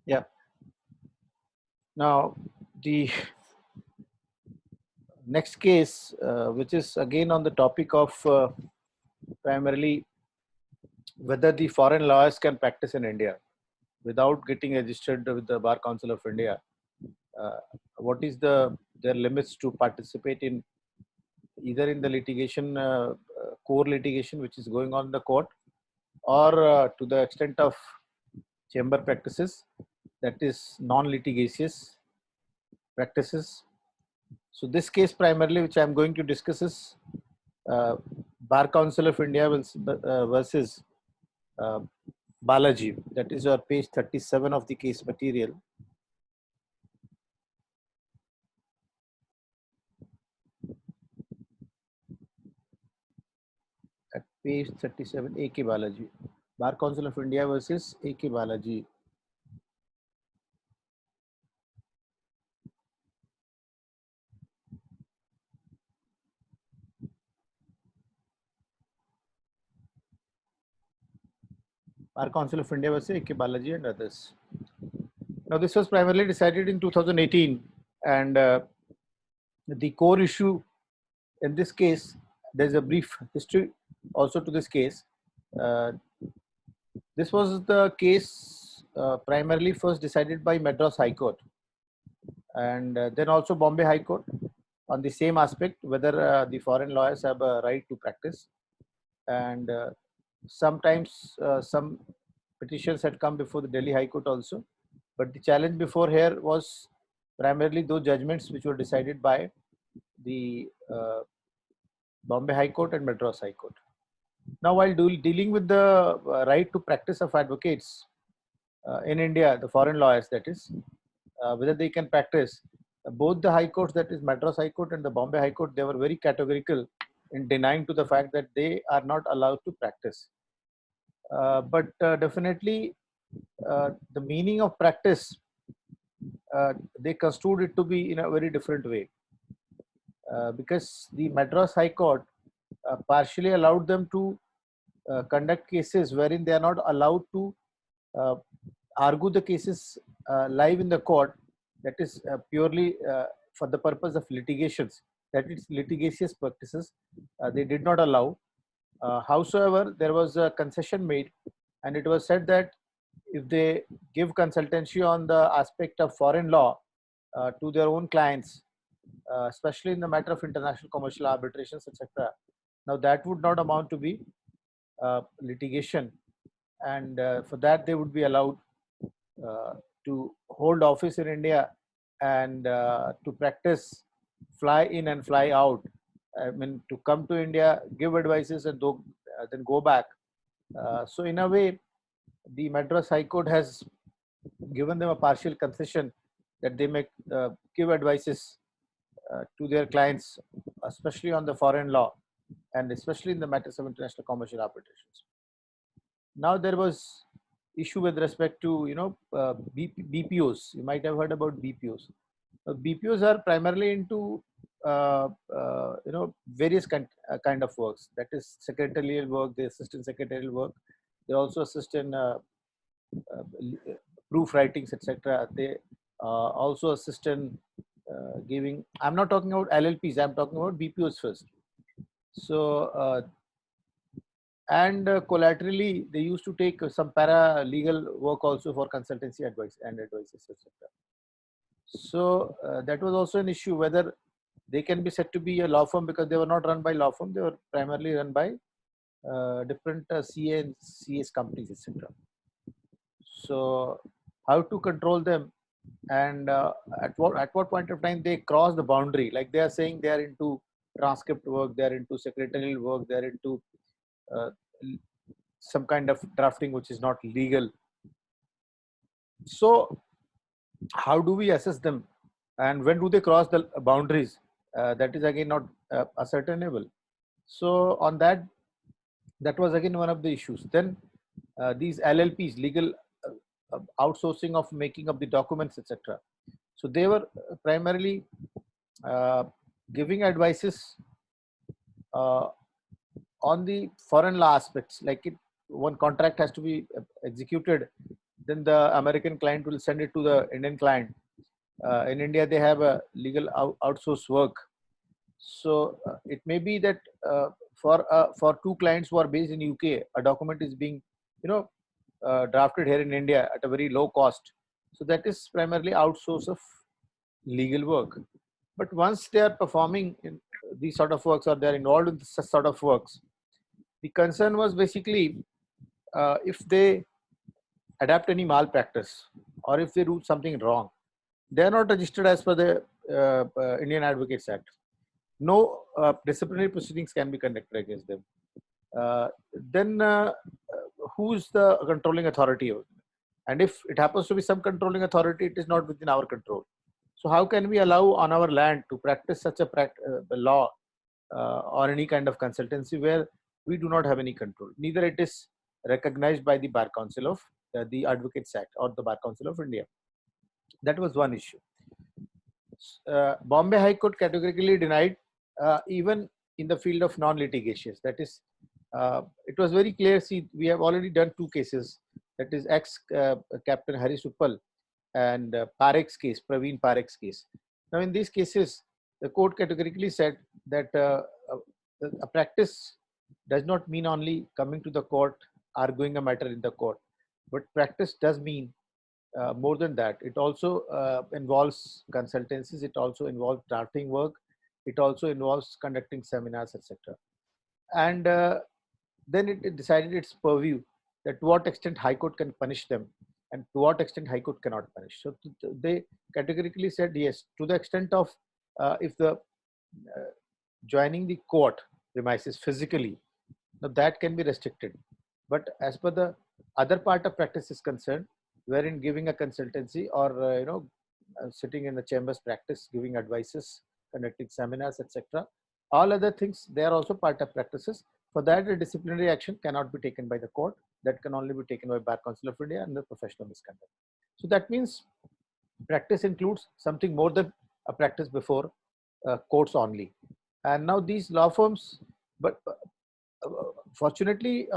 Yeah. Now, the next case, which is again on the topic of primarily whether the foreign lawyers can practice in India without getting registered with the Bar Council of India. Uh, what is their limits to participate in either in the litigation, core litigation, which is going on in the court, or to the extent of chamber practices, that is non-litigious practices. So this case primarily, which I'm going to discuss, is uh, Bar Council of India versus uh, Balaji. That is your page 37 of the case material. At page 37, A.K. Balaji. Bar Council of India versus A.K. Balaji. Bar Council of India versus A.K. Balaji and others. Now, this was primarily decided in 2018, and the core issue in this case, there's a brief history also to this case. Uh, this was the case primarily first decided by Madras High Court, and then also Bombay High Court on the same aspect, whether the foreign lawyers have a right to practice. And sometimes some petitions had come before the Delhi High Court also. But the challenge before here was primarily those judgments which were decided by the Bombay High Court and Madras High Court. Now, while dealing with the right to practice of advocates in India, the foreign lawyers, that is, whether they can practice, both the high courts, that is Madras High Court and the Bombay High Court, they were very categorical in denying to the fact that they are not allowed to practice. But definitely, the meaning of practice, they construed it to be in a very different way. Because the Madras High Court partially allowed them to conduct cases wherein they are not allowed to uh, argue the cases live in the court, that is purely for the purpose of litigations, that is litigious practices, they did not allow. Howsoever, there was a concession made, and it was said that if they give consultancy on the aspect of foreign law to their own clients, especially in the matter of international commercial arbitrations, etc., now that would not amount to be litigation, and for that they would be allowed uh, to hold office in India and to practice, fly in and fly out. I mean, to come to India, give advices, and then go back. So, in a way, the Madras High Court has given them a partial concession that they may give advices to their clients, especially on the foreign law and especially in the matters of international commercial arbitrations. Now there was issue with respect to BPOs. You might have heard about BPOs. BPOs are primarily into various kind of works. That is secretarial work, the assistant secretarial work. They also assist in uh, proof writings, etc. They also assist in giving. I'm not talking about LLPs. I'm talking about BPOs first. So and collaterally, they used to take some paralegal work also for consultancy advice and advices, etc. So that was also an issue whether they can be said to be a law firm, because they were not run by law firm; they were primarily run by different CA and CS companies, etc. So how to control them, and at what point of time they cross the boundary? Like they are saying they are into transcript work, they are into secretarial work, they are into uh, some kind of drafting which is not legal. So how do we assess them, and when do they cross the boundaries? That is again not ascertainable. So on that, that was again one of the issues. Then these LLPs, legal outsourcing of making of the documents, etc. So they were primarily uh, giving advices uh, on the foreign law aspects, like one contract has to be executed, then the American client will send it to the Indian client. In India, they have a legal outsource work. So it may be that for two clients who are based in UK, a document is being, you know, drafted here in India at a very low cost. So that is primarily outsource of legal work. But once they are performing in these sort of works, or they are involved in such sort of works, the concern was basically if they adapt any malpractice or if they do something wrong, they are not registered as per the Indian Advocates Act. No disciplinary proceedings can be conducted against them. Then who's the controlling authority? And if it happens to be some controlling authority, it is not within our control. So how can we allow on our land to practice such a law or any kind of consultancy where we do not have any control? Neither it is recognized by the Bar Council of the Advocates Act or the Bar Council of India. That was one issue. Bombay High Court categorically denied even in the field of non-litigious. That is, it was very clear. See, we have already done two cases. That is ex-Captain Haris Uppal and Parekh's case, Praveen Parekh's case. Now, in these cases, the court categorically said that a practice does not mean only coming to the court, arguing a matter in the court, but practice does mean more than that. It also involves consultancies. It also involves drafting work. It also involves conducting seminars, etc. And then it decided its purview that to what extent High Court can punish them and to what extent High Court cannot punish. So they categorically said yes, to the extent of if the joining the court premises physically, now that can be restricted. But as per the other part of practice is concerned, wherein giving a consultancy or sitting in the chambers practice, giving advices, conducting seminars, etc. All other things, they are also part of practices. For that, a disciplinary action cannot be taken by the court. That can only be taken by Bar Council of India and the professional misconduct. So that means practice includes something more than a practice before courts only. And now these law firms, but fortunately,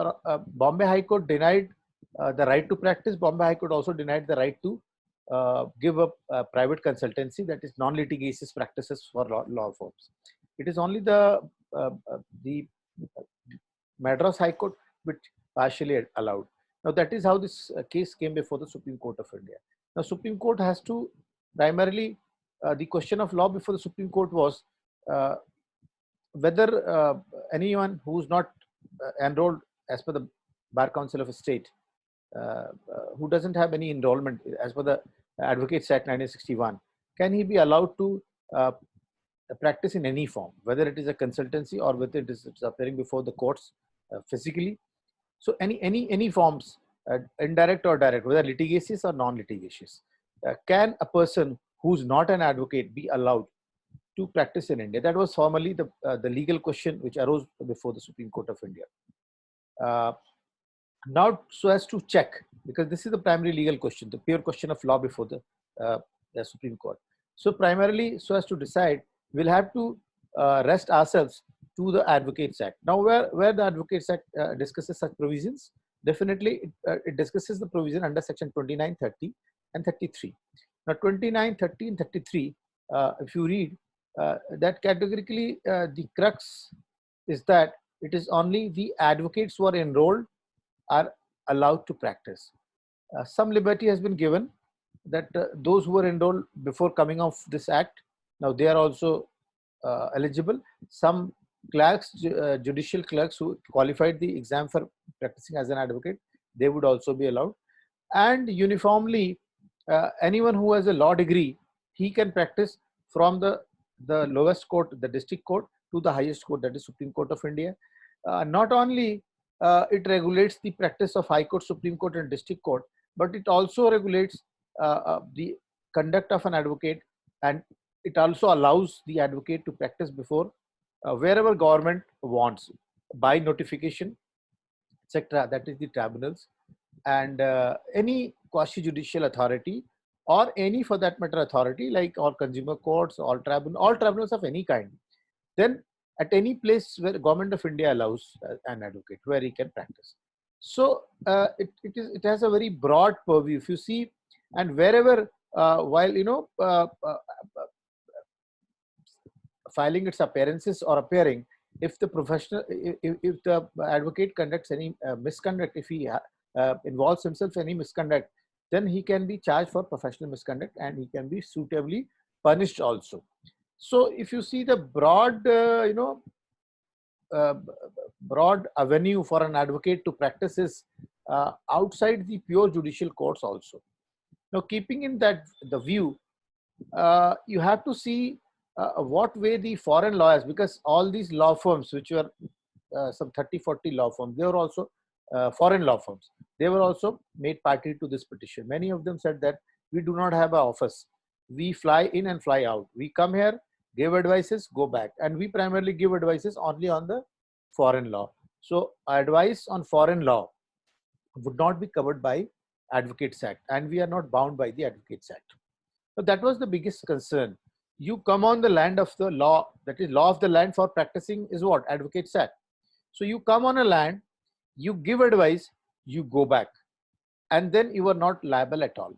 Bombay High Court denied the right to practice. Bombay High Court also denied the right to give up private consultancy, that is non-litigious practices for law firms. It is only the Madras High Court which partially allowed. Now that is how this case came before the Supreme Court of India. Now Supreme Court has to primarily, the question of law before the Supreme Court was whether anyone who is not enrolled as per the Bar Council of a state, who doesn't have any enrollment as per the Advocates Act 1961, can he be allowed to practice in any form, whether it is a consultancy or whether it is appearing before the courts physically. So any forms, indirect or direct, whether litigious or non-litigious, can a person who's not an advocate be allowed to practice in India? That was formally the legal question which arose before the Supreme Court of India. Now, so as to check, because this is the primary legal question, the pure question of law before the Supreme Court. So primarily, so as to decide, we'll have to rest ourselves to the Advocates Act. Now, where the Advocates Act discusses such provisions, definitely it discusses the provision under section 29, 30 and 33. Now, 29, 30 and 33, if you read, that categorically the crux is that it is only the advocates who are enrolled are allowed to practice. Some liberty has been given that those who were enrolled before coming of this act, now they are also eligible. Some clerks, judicial clerks who qualified the exam for practicing as an advocate, they would also be allowed. And uniformly, anyone who has a law degree, he can practice from the lowest court, the district court, to the highest court, that is Supreme Court of India. Not only it regulates the practice of High Court, Supreme Court and District Court, but it also regulates the conduct of an advocate, and it also allows the advocate to practice before wherever government wants, by notification, etc. That is the tribunals, and any quasi-judicial authority, or any, for that matter, authority like all consumer courts, all tribunals of any kind. Then at any place where Government of India allows an advocate, where he can practice. So it has a very broad purview. If you see, and wherever while filing its appearances or appearing, if the professional, if the advocate conducts any misconduct, if he involves himself in any misconduct, then he can be charged for professional misconduct and he can be suitably punished also. So if you see the broad, uh, broad avenue for an advocate to practice is outside the pure judicial courts also. Now, keeping in that the view, you have to see what way the foreign lawyers, because all these law firms, which were some 30-40 law firms, they were also foreign law firms. They were also made party to this petition. Many of them said that we do not have an office. We fly in and fly out. We come here, give advices, go back. And we primarily give advices only on the foreign law. So advice on foreign law would not be covered by Advocates Act, and we are not bound by the Advocates Act. So that was the biggest concern. You come on the land of the law, that is law of the land for practicing is what? Advocates Act. So you come on a land, you give advice, you go back, and then you are not liable at all.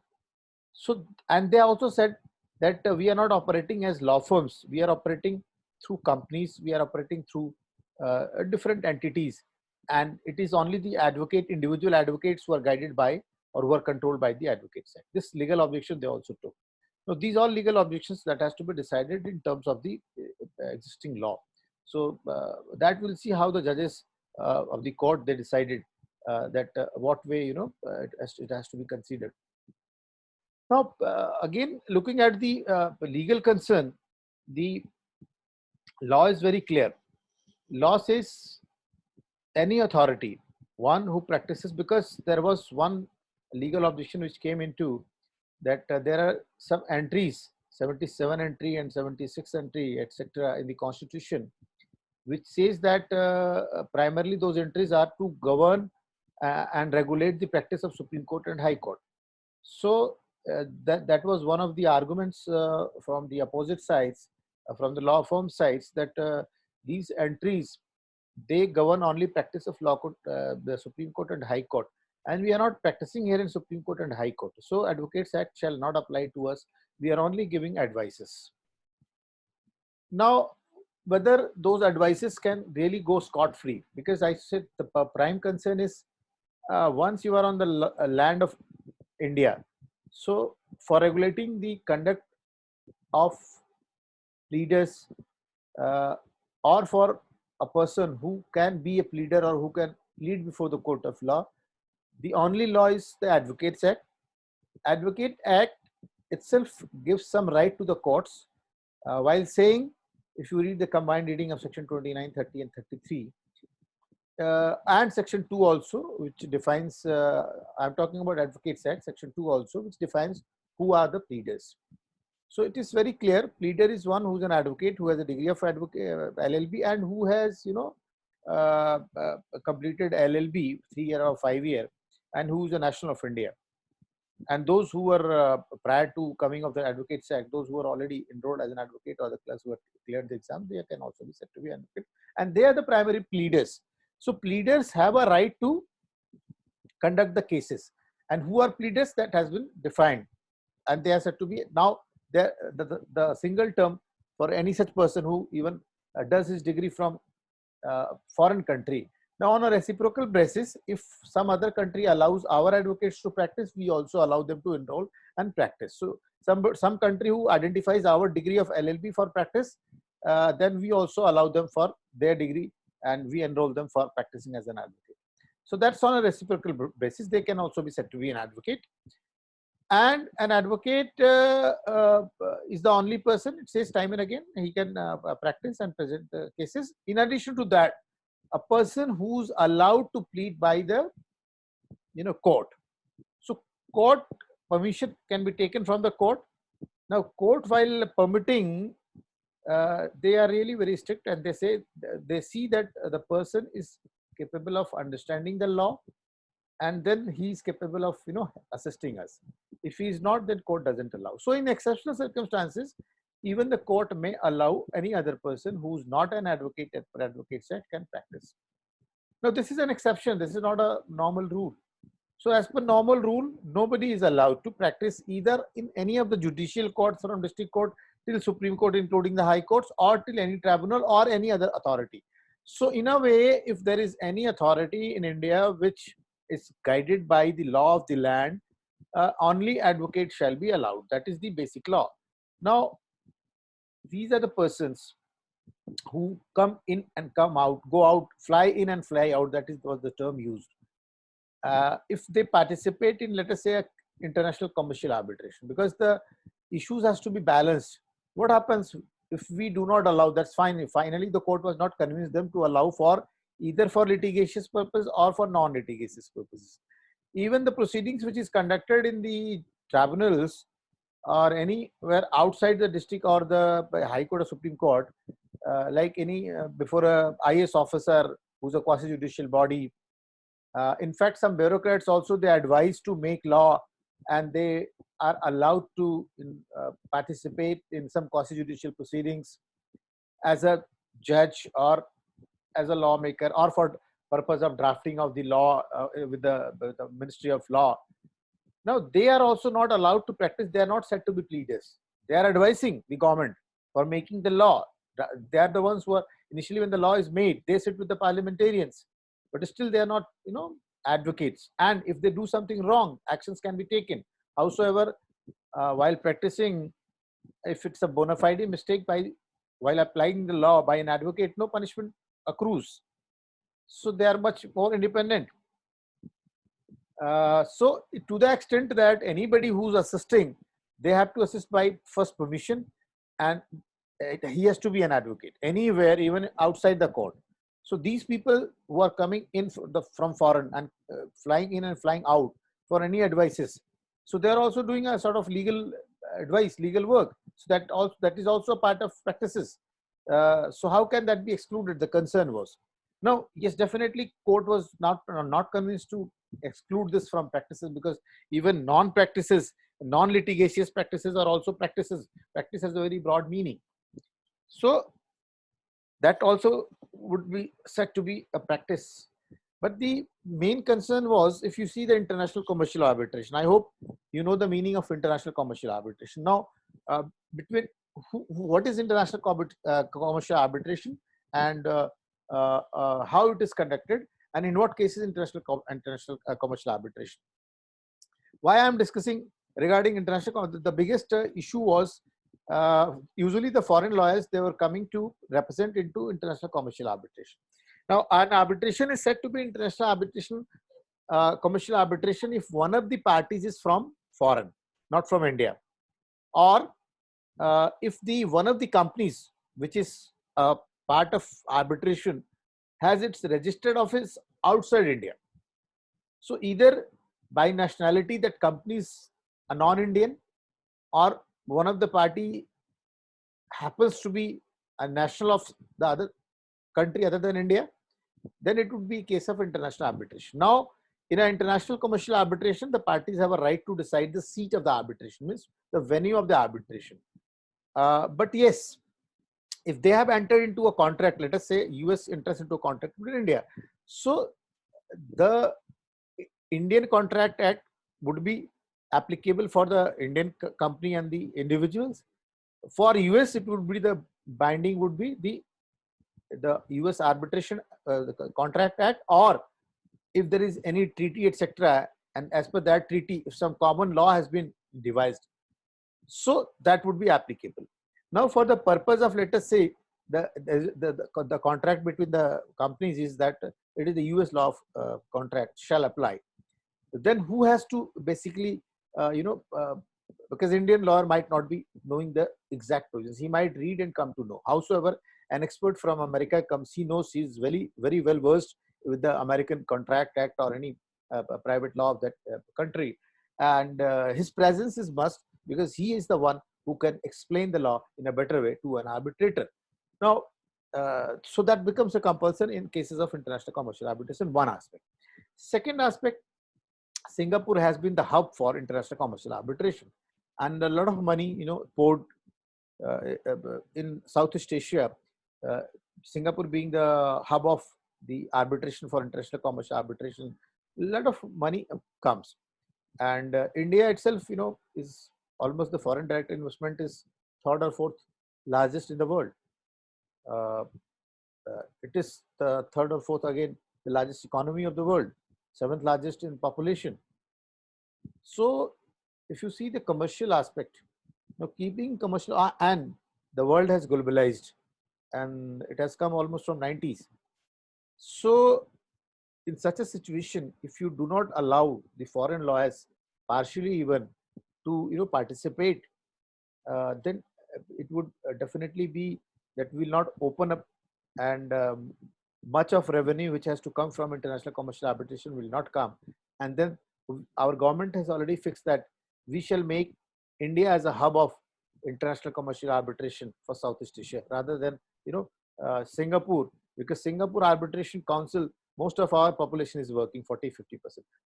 So, and they also said that we are not operating as law firms. We are operating through companies. We are operating through different entities. And it is only the individual advocates who are guided by or who are controlled by the Advocates Act. This legal objection they also took. So these are legal objections that has to be decided in terms of the existing law. So that we'll see how the judges of the court, they decided that what way it has to be considered. Now again, looking at the legal concern, the law is very clear. Law says any authority, one who practices, because there was one legal objection which came into that there are some entries, 77 entry and 76 entry, etc., in the Constitution, which says that primarily those entries are to govern and regulate the practice of Supreme Court and High Court. So that was one of the arguments from the opposite sides, from the law firm sides, that these entries, they govern only practice of law court, the Supreme Court and High Court. And we are not practicing here in Supreme Court and High Court. So Advocates Act shall not apply to us. We are only giving advices. Now, whether those advices can really go scot-free, because I said the prime concern is once you are on the land of India, so for regulating the conduct of pleaders or for a person who can be a pleader or who can plead before the court of law, the only law is the Advocates Act. Advocate Act itself gives some right to the courts while saying, if you read the combined reading of section 29, 30 and 33 and section 2 also, which defines, I'm talking about Advocates Act, section 2 also, which defines who are the pleaders. So it is very clear, pleader is one who is an advocate, who has a degree of LLB and who has, completed LLB 3-year or 5-year, and who is a national of India. And those who were prior to coming of the Advocates Act, those who were already enrolled as an advocate or the class who have cleared the exam, they can also be said to be advocate. And they are the primary pleaders. So pleaders have a right to conduct the cases. And who are pleaders, that has been defined. And they are said to be, now the single term for any such person who even does his degree from foreign country. Now, on a reciprocal basis, if some other country allows our advocates to practice, we also allow them to enroll and practice. So some country who identifies our degree of LLB for practice, then we also allow them for their degree and we enroll them for practicing as an advocate. So that's on a reciprocal basis. They can also be said to be an advocate. And an advocate is the only person, it says time and again, he can practice and present the cases. In addition to that, a person who's allowed to plead by the court. So court permission can be taken from the court. Now court, while permitting, they are really very strict, and they say they see that the person is capable of understanding the law, and then he is capable of assisting us. If he is not, then court doesn't allow. So in exceptional circumstances, even the court may allow any other person who's not an advocate per Advocates Act can practice. Now, this is an exception. This is not a normal rule. So as per normal rule, nobody is allowed to practice either in any of the judicial courts from district court till Supreme Court, including the high courts, or till any tribunal or any other authority. So in a way, if there is any authority in India which is guided by the law of the land, only advocates shall be allowed. That is the basic law. Now, these are the persons who come in and come out, go out, fly in and fly out. That was the term used. If they participate in, let us say, a international commercial arbitration, because the issues has to be balanced. What happens if we do not allow? That's fine. Finally, the court was not convinced them to allow for either for litigious purpose or for non-litigious purposes. Even the proceedings which is conducted in the tribunals or anywhere outside the district or the High Court or Supreme Court, like any before a IS officer who's a quasi-judicial body. In fact, some bureaucrats also, they advise to make law, and they are allowed to participate in some quasi-judicial proceedings as a judge or as a lawmaker or for purpose of drafting of the law with the Ministry of Law. Now, they are also not allowed to practice. They are not said to be pleaders. They are advising the government for making the law. They are the ones who are initially, when the law is made, they sit with the parliamentarians, but still they are not, advocates. And if they do something wrong, actions can be taken. Howsoever, while practicing, if it's a bona fide mistake while applying the law by an advocate, no punishment accrues. So they are much more independent. So to the extent that anybody who's assisting, they have to assist by first permission, and he has to be an advocate anywhere, even outside the court. So these people who are coming in from foreign and flying in and flying out for any advices, so they are also doing a sort of legal advice, legal work. So that is also a part of practices. So how can that be excluded? The concern was. Now, yes, definitely court was not convinced to exclude this from practices, because even non-practices, non-litigious practices are also practices. Practice has a very broad meaning. So that also would be said to be a practice. But the main concern was, if you see the international commercial arbitration, I hope you know the meaning of international commercial arbitration. Now, what is international commercial arbitration, and how it is conducted, and in what cases international commercial arbitration. Why I am discussing regarding international, the biggest issue was usually the foreign lawyers, they were coming to represent into international commercial arbitration. Now, an arbitration is said to be international arbitration, commercial arbitration, if one of the parties is from foreign, not from India, or if one of the companies which is a part of arbitration has its registered office outside India. So either by nationality that company is a non-Indian, or one of the party happens to be a national of the other country other than India, then it would be a case of international arbitration. Now, in an international commercial arbitration, the parties have a right to decide the seat of the arbitration, means the venue of the arbitration. But yes, if they have entered into a contract, let us say US enters into a contract with India, so the Indian Contract Act would be applicable for the Indian company and the individuals. For US, it would be the binding would be the US Arbitration the Contract Act, or if there is any treaty, etc., and as per that treaty, if some common law has been devised, so that would be applicable. Now, for the purpose of, let us say, the contract between the companies is that it is the US law of contract shall apply. Then who has to basically, because Indian lawyer might not be knowing the exact provisions. He might read and come to know. Howsoever, an expert from America comes, he knows, he is very, very well versed with the American Contract Act or any private law of that country. And his presence is must, because he is the one who can explain the law in a better way to an arbitrator. Now, so that becomes a compulsion in cases of international commercial arbitration, one aspect. Second aspect, Singapore has been the hub for international commercial arbitration, and a lot of money, poured in Southeast Asia. Singapore being the hub of the arbitration for international commercial arbitration, a lot of money comes. And India itself, is almost the foreign direct investment is third or fourth largest in the world. Uh, it is the third or fourth again, the largest economy of the world, seventh largest in population. So if you see the commercial aspect, keeping commercial, and the world has globalized and it has come almost from 90s. So in such a situation, if you do not allow the foreign lawyers partially even to participate, then it would definitely be that will not open up, and much of revenue which has to come from international commercial arbitration will not come. And then our government has already fixed that we shall make India as a hub of international commercial arbitration for Southeast Asia, rather than Singapore, because Singapore Arbitration Council, most of our population is working 40-50%.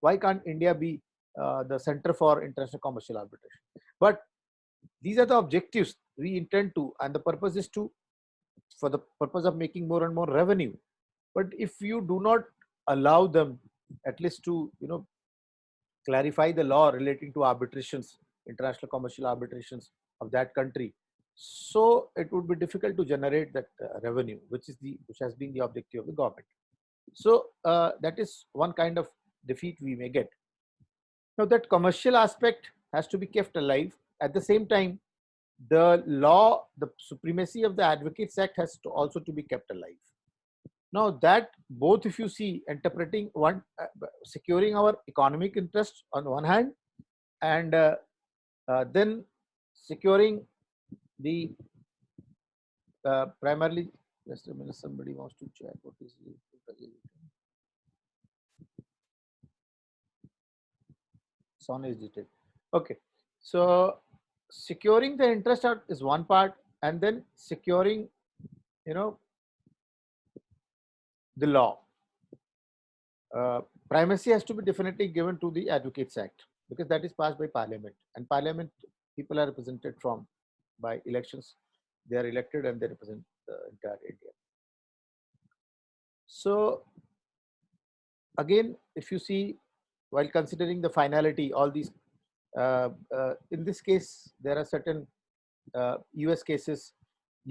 Why can't India be the center for international commercial arbitration? But these are the objectives we intend to, and the purpose is to, for the purpose of making more and more revenue. But if you do not allow them at least to clarify the law relating to arbitrations, international commercial arbitrations of that country, so it would be difficult to generate that revenue, which has been the objective of the government. So that is one kind of defeat we may get. Now that commercial aspect has to be kept alive. At the same time, the law, the supremacy of the Advocates Act has to also to be kept alive. Now that both, if you see, interpreting one, securing our economic interests on one hand, and then securing the primarily, just a minute, somebody wants to check what is the, Son is detailed. Okay, so securing the interest is one part, and then securing the law. Primacy has to be definitely given to the Advocates Act, because that is passed by Parliament, and Parliament people are represented from by elections. They are elected and they represent the entire India. So again, if you see, while considering the finality, all these in this case there are certain US cases,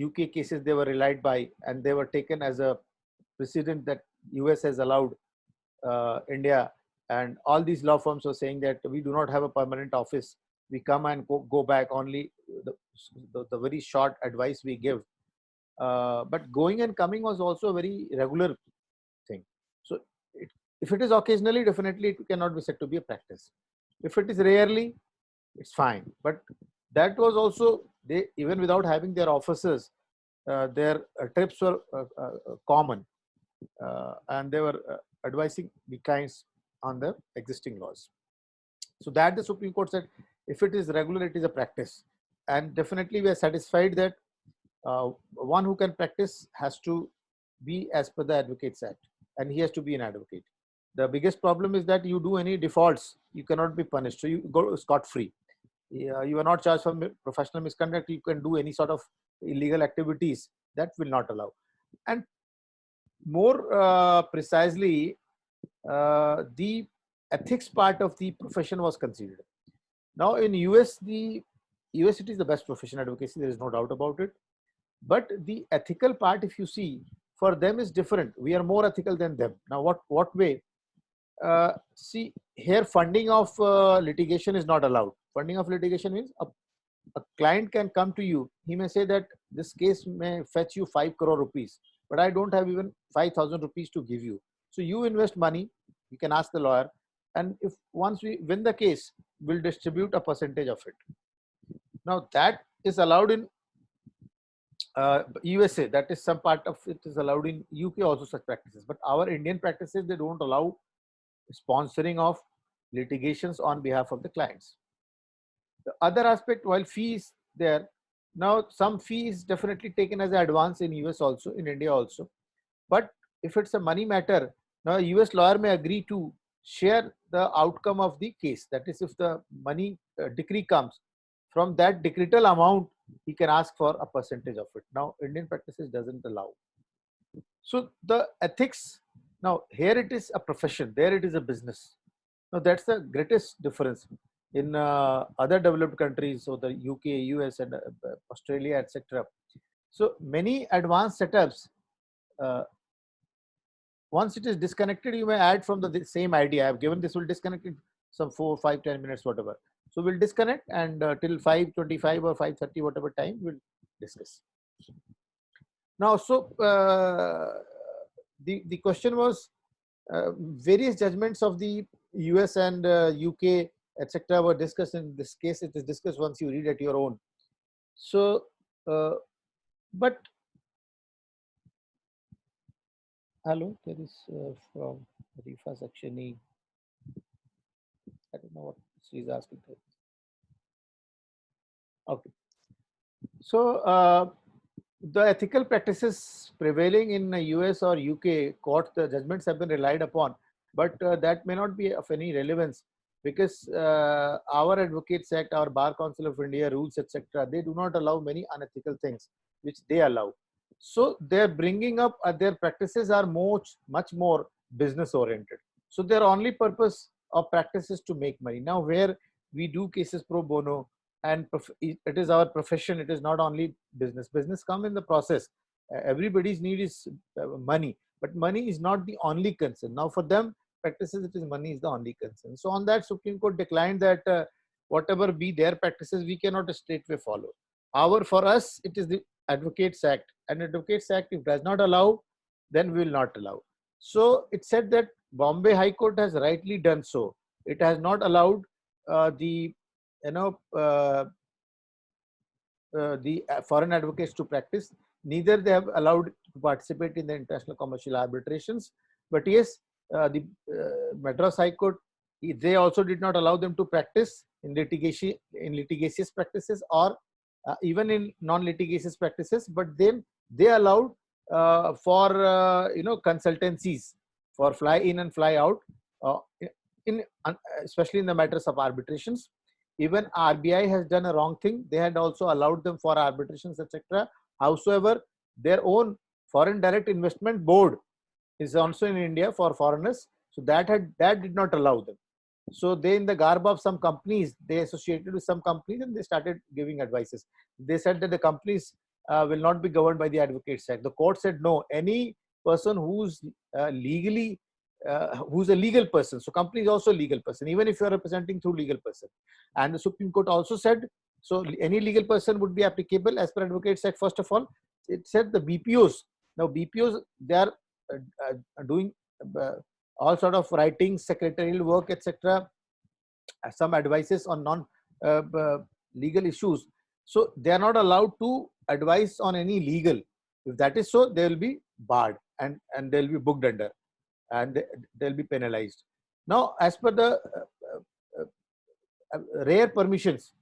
UK cases they were relied by, and they were taken as a precedent that US has allowed India, and all these law firms were saying that we do not have a permanent office, we come and go back, only the very short advice we give, but going and coming was also a very regular thing. So if it is occasionally, definitely it cannot be said to be a practice. If it is rarely, it's fine. But that was also, they, even without having their officers, their trips were common, and they were advising the clients on the existing laws. So that the Supreme Court said, if it is regular, it is a practice. And definitely we are satisfied that one who can practice has to be as per the Advocates Act, and he has to be an advocate. The biggest problem is that you do any defaults, you cannot be punished. So you go scot-free. You are not charged for professional misconduct. You can do any sort of illegal activities, that will not allow. And more precisely, the ethics part of the profession was considered. Now in US, it is the best profession, advocacy, there is no doubt about it. But the ethical part, if you see, for them is different. We are more ethical than them. Now what way? See, here funding of litigation is not allowed. Funding of litigation means a client can come to you. He may say that this case may fetch you 5 crore rupees, but I don't have even 5,000 rupees to give you. So you invest money, you can ask the lawyer, and if once we win the case, we'll distribute a percentage of it. Now that is allowed in USA. That is some part of it is allowed in UK also, such practices. But our Indian practices, they don't allow sponsoring of litigations on behalf of the clients. The other aspect, while fees there, now some fee is definitely taken as an advance in US also, in India also. But if it's a money matter, now a US lawyer may agree to share the outcome of the case. That is, if the money decree comes, from that decretal amount, he can ask for a percentage of it. Now Indian practices doesn't allow. So the ethics, now here it is a profession, there it is a business. Now that's the greatest difference in other developed countries, so the UK, US, and Australia, etc. So many advanced setups, uh, once it is disconnected, you may add from the same idea. I've given this will disconnect in some 4, 5, 10 minutes, whatever. So we'll disconnect and till 5:25 or 5:30, whatever time we'll discuss. Now, so the question was various judgments of the US and UK, etc., were discussed. In this case, it is discussed once you read at your own. So, but hello, there is from Rifa Sakshani. I don't know what she's asking. Okay. So, the ethical practices prevailing in the US or UK courts, the judgments have been relied upon, but that may not be of any relevance because our Advocates Act, our Bar Council of India rules, etc., they do not allow many unethical things which they allow. So their bringing up their practices are much more business oriented. So their only purpose of practice is to make money. Now, where we do cases pro bono, and it is our profession, it is not only business come in the process. Everybody's need is money, but money is not the only concern. Now for them practices, it is money is the only concern. So on that, Supreme Court declined that whatever be their practices, we cannot straightway follow. However, for us it is the Advocates Act, and Advocates Act if does not allow, then we will not allow. So it said that Bombay High Court has rightly done so. It has not allowed the you know the foreign advocates to practice. Neither they have allowed to participate in the international commercial arbitrations. But yes, the Madras High Court, they also did not allow them to practice in litigious practices, or even in non-litigious practices. But then they allowed for consultancies for fly in and fly out, uh, in especially in the matters of arbitrations. Even RBI has done a wrong thing. They had also allowed them for arbitrations, etc. Howsoever, their own foreign direct investment board is also in India for foreigners. So that did not allow them. So they, in the garb of some companies, they associated with some companies and they started giving advices. They said that the companies will not be governed by the Advocates Act. The court said no. Any person who's legally who's a legal person. So company is also a legal person, even if you are representing through legal person. And the Supreme Court also said, so any legal person would be applicable as per Advocates Act. First of all, it said the BPOs. Now BPOs, they are doing all sort of writing, secretarial work, etc. Some advices on non-legal issues. So they are not allowed to advise on any legal. If that is so, they will be barred and they will be booked under, and they'll be penalized. Now, as per the rare permissions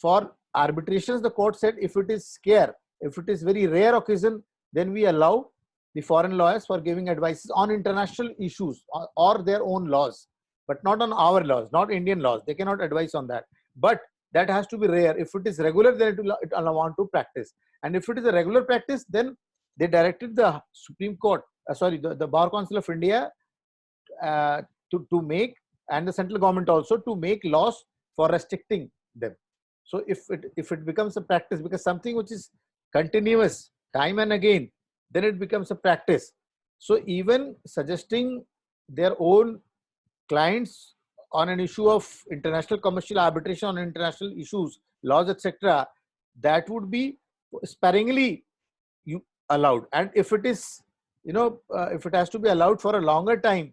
for arbitrations, the court said if it is scare, if it is very rare occasion, then we allow the foreign lawyers for giving advices on international issues or their own laws, but not on our laws, not Indian laws. They cannot advise on that. But that has to be rare. If it is regular, then it will want to practice. And if it is a regular practice, then they directed the Supreme Court, the Bar Council of India to make, and the central government also, to make laws for restricting them. So if it becomes a practice, because something which is continuous time and again, then it becomes a practice. So even suggesting their own clients on an issue of international commercial arbitration on international issues, laws, etc., that would be sparingly allowed. And if it is, if it has to be allowed for a longer time,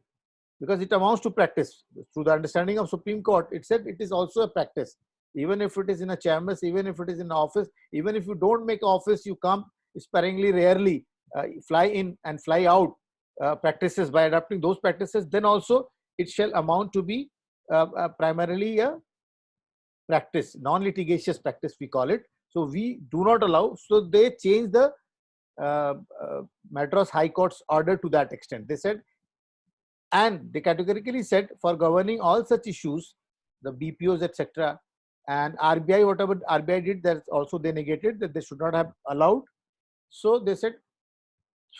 because it amounts to practice. Through the understanding of Supreme Court, it said it is also a practice. Even if it is in a chambers, even if it is in office, even if you don't make office, you come sparingly, rarely, fly in and fly out practices. By adopting those practices, then also it shall amount to be primarily a practice, non-litigious practice, we call it. So we do not allow. So they changed the Madras High Court's order to that extent. They said, and they categorically said, for governing all such issues, the BPOs, etc., and RBI, whatever RBI did, that also they negated, that they should not have allowed. So they said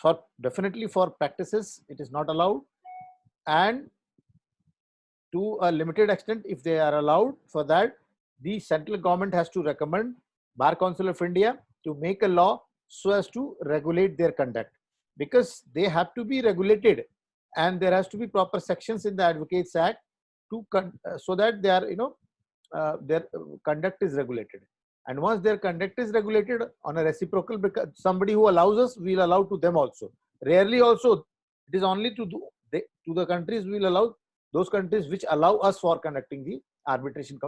For definitely for practices, it is not allowed, and to a limited extent, if they are allowed, for that, the central government has to recommend Bar Council of India to make a law so as to regulate their conduct, because they have to be regulated, and there has to be proper sections in the Advocates Act to so that they are, their conduct is regulated. And once their conduct is regulated on a reciprocal, because somebody who allows us, we'll allow to them also. Rarely also, it is only to to the countries we'll allow, those countries which allow us for conducting the arbitration,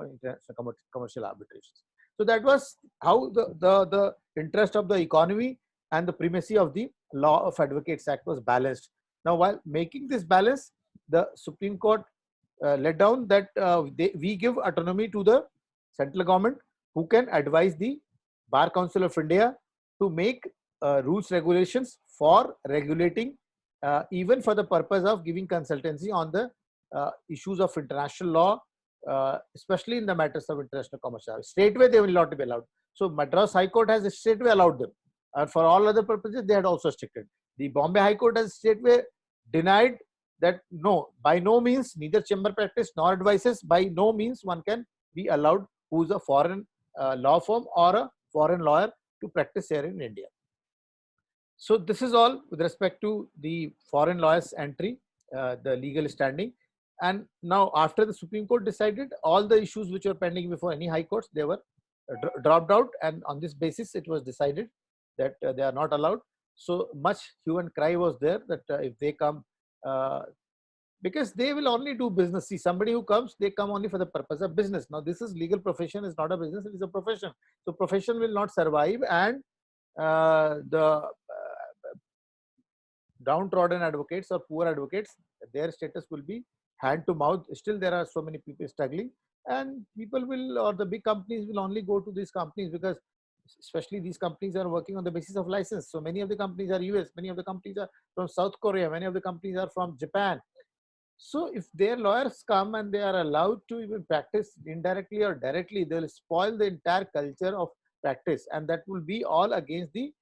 commercial arbitrations. So that was how the interest of the economy and the primacy of the law of Advocates Act was balanced. Now, while making this balance, the Supreme Court let down that we give autonomy to the central government, who can advise the Bar Council of India to make rules, regulations for regulating, even for the purpose of giving consultancy on the issues of international law, especially in the matters of international commercial. Straightway they will not be allowed. So Madras High Court has straightway allowed them. And for all other purposes, they had also restricted. The Bombay High Court has straightway denied that no, by no means, neither chamber practice nor advices, by no means one can be allowed who is a foreign law firm or a foreign lawyer to practice here in India. So this is all with respect to the foreign lawyers entry, the legal standing. And now after the Supreme Court decided, all the issues which were pending before any high courts, they were dropped out, and on this basis it was decided that they are not allowed. So much hue and cry was there that if they come, because they will only do business. See, somebody who comes, they come only for the purpose of business. Now this is legal profession, is not a business, it is a profession. So profession will not survive, and the downtrodden advocates or poor advocates, their status will be hand to mouth. Still there are so many people struggling, and people will, or the big companies will only go to these companies, because especially these companies are working on the basis of license. So many of the companies are US, many of the companies are from South Korea, many of the companies are from Japan. So if their lawyers come and they are allowed to even practice indirectly or directly, they will spoil the entire culture of practice, and that will be all against the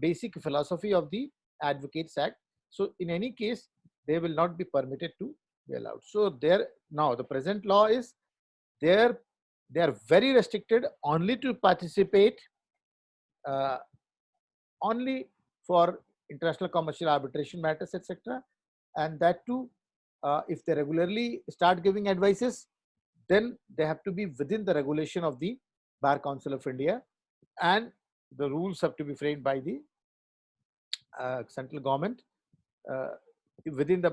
basic philosophy of the Advocates Act. So in any case, they will not be permitted to be allowed. So there, now the present law is there, they are very restricted only to participate only for international commercial arbitration matters, etc. And that too, if they regularly start giving advices, then they have to be within the regulation of the Bar Council of India, and the rules have to be framed by the central government within the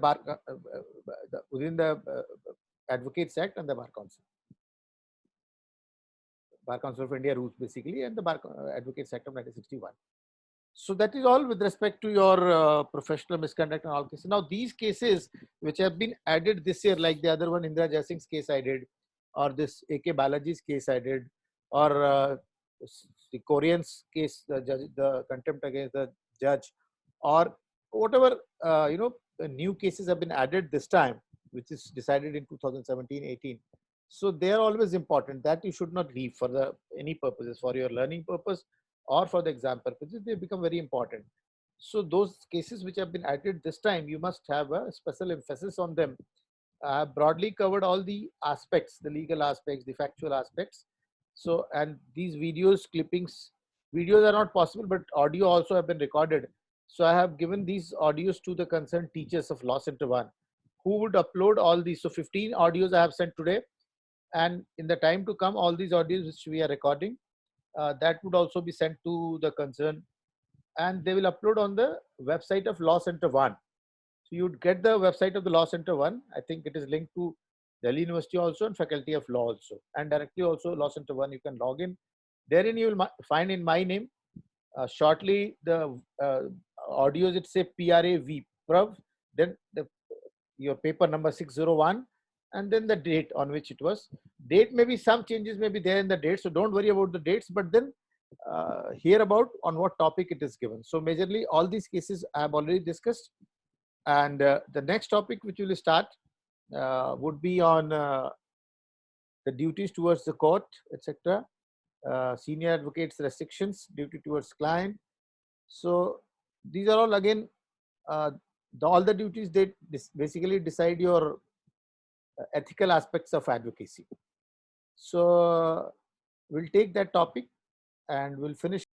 Advocates Act and the Bar Council of India rules basically, and the Advocates Act of 1961. So that is all with respect to your professional misconduct and all cases. Now these cases which have been added this year, like the other one, Indira Jaisingh's case I did, or this A.K. Balaji's case I did, or the Korean's case, the contempt against the judge, or whatever, the new cases have been added this time, which is decided in 2017-18. So they are always important, that you should not leave for any purposes, for your learning purpose or for the exam purposes. They become very important. So those cases which have been added this time, you must have a special emphasis on them. I have broadly covered all the aspects, the legal aspects, the factual aspects. So, and these videos, clippings, videos are not possible, but audio also have been recorded. So I have given these audios to the concerned teachers of Law Center 1, who would upload all these. So 15 audios I have sent today, and in the time to come, all these audios which we are recording, that would also be sent to the concern, and they will upload on the website of Law Center 1. So you'd get the website of the Law Center 1. I think it is linked to Delhi University also and Faculty of Law also, and directly also Law Center 1. You can log in. Therein you will find in my name shortly the audios. It say PRAV, Prav, then your paper number 601, and then the date on which it was. Date, maybe some changes may be there in the date, so don't worry about the dates, but then hear about on what topic it is given. So majorly all these cases I have already discussed, and the next topic which we will start would be on the duties towards the court, etc. Senior advocates restrictions, duty towards client. So these are all again all the duties that basically decide your ethical aspects of advocacy. So we'll take that topic and we'll finish